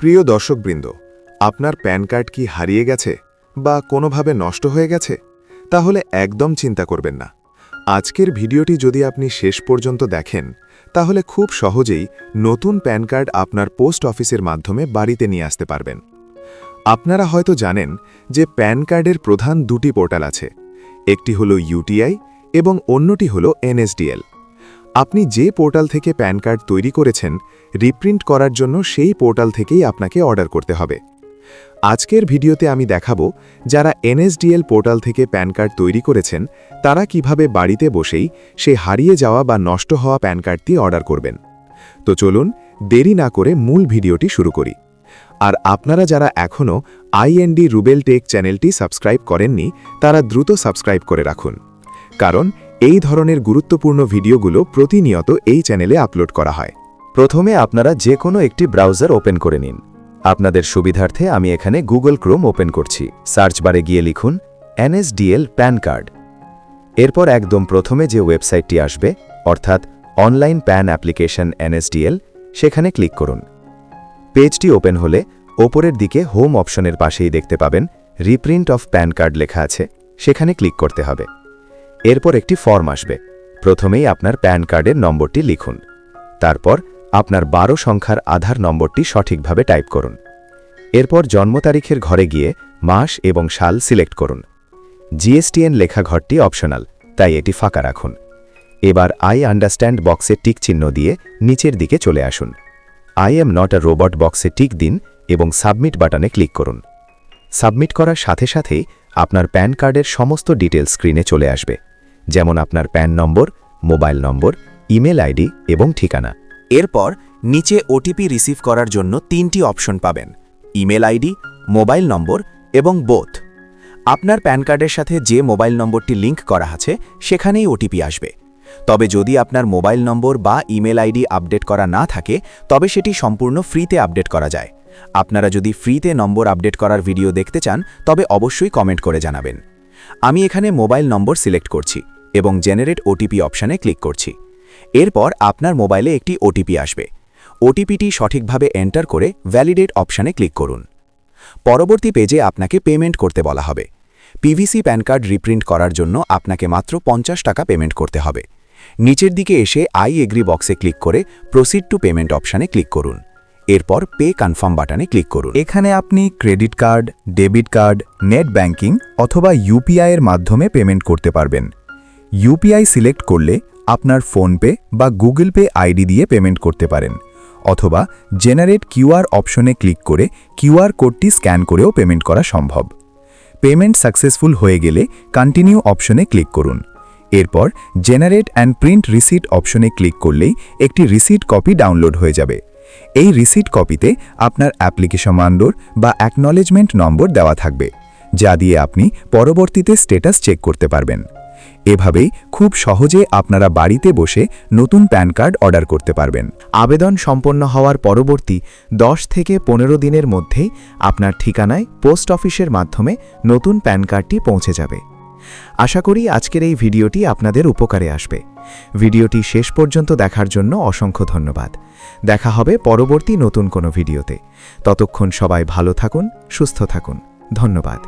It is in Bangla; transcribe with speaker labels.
Speaker 1: প্রিয় দর্শকবৃন্দ, আপনার প্যান কার্ড কি হারিয়ে গেছে বা কোনোভাবে নষ্ট হয়ে গেছে? তাহলে একদম চিন্তা করবেন না। আজকের ভিডিওটি যদি আপনি শেষ পর্যন্ত দেখেন, তাহলে খুব সহজেই নতুন প্যান কার্ড আপনার পোস্ট অফিসের মাধ্যমে বাড়িতে নিয়ে আসতে পারবেন। আপনারা হয়তো জানেন যে প্যান কার্ডের প্রধান দুটি পোর্টাল আছে, একটি হলো ইউটিআই এবং অন্যটি হলো এনএসডিএল। আপনি যে পোর্টাল থেকে প্যান কার্ড তৈরি করেছেন, রিপ্রিন্ট করার জন্য সেই পোর্টাল থেকেই আপনাকে অর্ডার করতে হবে। আজকের ভিডিওতে আমি দেখাবো যারা এনএসডিএল পোর্টাল থেকে প্যান কার্ড তৈরি করেছেন তারা কিভাবে বাড়িতে বসেই সেই হারিয়ে যাওয়া বা নষ্ট হওয়া প্যান কার্ডটি অর্ডার করবেন। তো চলুন দেরি না করে মূল ভিডিওটি শুরু করি। আর আপনারা যারা এখনও আইএনডি রুবেল টেক চ্যানেলটি সাবস্ক্রাইব করেননি, তারা দ্রুত সাবস্ক্রাইব করে রাখুন, কারণ এই ধরনের গুরুত্বপূর্ণ ভিডিওগুলো প্রতিনিয়ত এই চ্যানেলে আপলোড করা হয়।
Speaker 2: প্রথমে আপনারা যে কোনো একটি ব্রাউজার ওপেন করে নিন। আপনাদের সুবিধার্থে আমি এখানে গুগল ক্রোম ওপেন করছি। সার্চ বারে গিয়ে লিখুন এনএসডিএল প্যান কার্ড। এরপর একদম প্রথমে যে ওয়েবসাইটটি আসবে, অর্থাৎ অনলাইন প্যান অ্যাপ্লিকেশন এনএসডিএল, সেখানে ক্লিক করুন। পেজটি ওপেন হলে ওপরের দিকে হোম অপশনের পাশেই দেখতে পাবেন রিপ্রিন্ট অফ প্যান কার্ড লেখা আছে, সেখানে ক্লিক করতে হবে। এরপর একটি ফর্ম আসবে। প্রথমেই আপনার প্যান কার্ডের নম্বরটি লিখুন। তারপর আপনার 12 সংখ্যার আধার নম্বরটি সঠিকভাবে টাইপ করুন। এরপর জন্ম তারিখের ঘরে গিয়ে মাস এবং সাল সিলেক্ট করুন। জিএসটিএন লেখা ঘরটি অপশনাল, তাই এটি ফাঁকা রাখুন। এবার আই আন্ডারস্ট্যান্ড বক্সে টিক চিহ্ন দিয়ে নিচের দিকে চলে আসুন। I am not a robot বক্সে টিক দিন এবং সাবমিট বাটনে ক্লিক করুন। সাবমিট করার সাথে সাথেই আপনার প্যান কার্ডের সমস্ত ডিটেলস স্ক্রিনে চলে আসবে, যেমন আপনার প্যান নম্বর, মোবাইল নম্বর, ইমেল আইডি এবং ঠিকানা।
Speaker 3: এরপর নিচে ওটিপি রিসিভ করার জন্য 3টি অপশন পাবেন: ইমেল আইডি, মোবাইল নম্বর এবং বোথ। আপনার প্যান কার্ডের সাথে যে মোবাইল নম্বরটি লিঙ্ক করা আছে সেখানেই ওটিপি আসবে। তবে যদি আপনার মোবাইল নম্বর বা ইমেল আইডি আপডেট করা না থাকে, তবে সেটি সম্পূর্ণ ফ্রিতে আপডেট করা যায়। আপনারা যদি ফ্রিতে নম্বর আপডেট করার ভিডিও দেখতে চান, তবে অবশ্যই কমেন্ট করে জানাবেন। আমি এখানে মোবাইল নম্বর সিলেক্ট করছি এবং জেনারেট ওটিপি অপশানে ক্লিক করছি। এরপর আপনার মোবাইলে একটি ওটিপি আসবে। ওটিপিটি সঠিকভাবে এন্টার করে ভ্যালিডেট অপশানে ক্লিক করুন। পরবর্তী পেজে আপনাকে পেমেন্ট করতে বলা হবে। পিভিসি প্যান কার্ড রিপ্রিন্ট করার জন্য আপনাকে মাত্র 50 টাকা পেমেন্ট করতে হবে। নিচের দিকে এসে আই এগ্রি বক্সে ক্লিক করে প্রসিড টু পেমেন্ট অপশানে ক্লিক করুন। এরপর পে কনফার্ম বাটনে ক্লিক করুন।
Speaker 4: এখানে আপনি credit card, debit card, net banking অথবা ইউপিআই এর মাধ্যমে পেমেন্ট করতে পারবেন। ইউপিআই সিলেক্ট করলে আপনার ফোনপে বা গুগল পে আইডি দিয়ে পেমেন্ট করতে পারেন, অথবা জেনারেট কিউআর অপশনে ক্লিক করে কিউআর কোডটি স্ক্যান করেও পেমেন্ট করা সম্ভব। পেমেন্ট সাকসেসফুল হয়ে গেলে কন্টিনিউ অপশনে ক্লিক করুন। এরপর জেনারেট অ্যান্ড প্রিন্ট রিসিট অপশনে ক্লিক করলেই একটি রিসিট কপি ডাউনলোড হয়ে যাবে। এই রিসিট কপিতে আপনার অ্যাপ্লিকেশন নম্বর বা অ্যাকনলেজমেন্ট নম্বর দেওয়া থাকবে, যা দিয়ে আপনি পরবর্তীতে স্ট্যাটাস চেক করতে পারবেন। এভাবেই খুব সহজে আপনারা বাড়িতে বসে নতুন প্যান কার্ড অর্ডার করতে পারবেন।
Speaker 3: আবেদন সম্পন্ন হওয়ার পরবর্তী 10 থেকে 15 দিনের মধ্যেই আপনার ঠিকানায় পোস্ট অফিসের মাধ্যমে নতুন প্যান কার্ডটি পৌঁছে যাবে। আশা করি আজকের এই ভিডিওটি আপনাদের উপকারে আসবে। ভিডিওটি শেষ পর্যন্ত দেখার জন্য অসংখ্য ধন্যবাদ। দেখা হবে পরবর্তী নতুন কোনো ভিডিওতে। ততক্ষণ সবাই ভালো থাকুন, সুস্থ থাকুন। ধন্যবাদ।